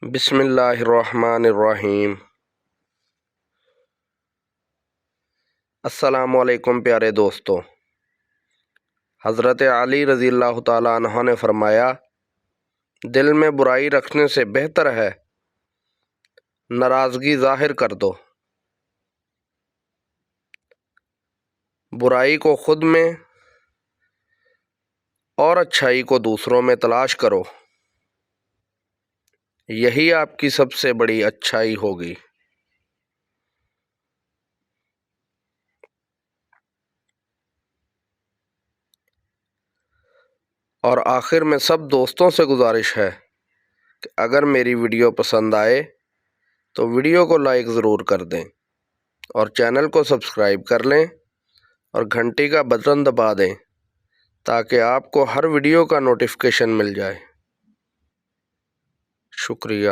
بسم اللہ الرحمن الرحیم۔ السلام علیکم پیارے دوستو۔ حضرت علی رضی اللہ تعالیٰ عنہ نے فرمایا، دل میں برائی رکھنے سے بہتر ہے ناراضگی ظاہر کر دو۔ برائی کو خود میں اور اچھائی کو دوسروں میں تلاش کرو، یہی آپ کی سب سے بڑی اچھائی ہوگی۔ اور آخر میں سب دوستوں سے گزارش ہے کہ اگر میری ویڈیو پسند آئے تو ویڈیو کو لائک ضرور کر دیں اور چینل کو سبسکرائب کر لیں اور گھنٹی کا بٹن دبا دیں تاکہ آپ کو ہر ویڈیو کا نوٹیفیکیشن مل جائے۔ شکریہ۔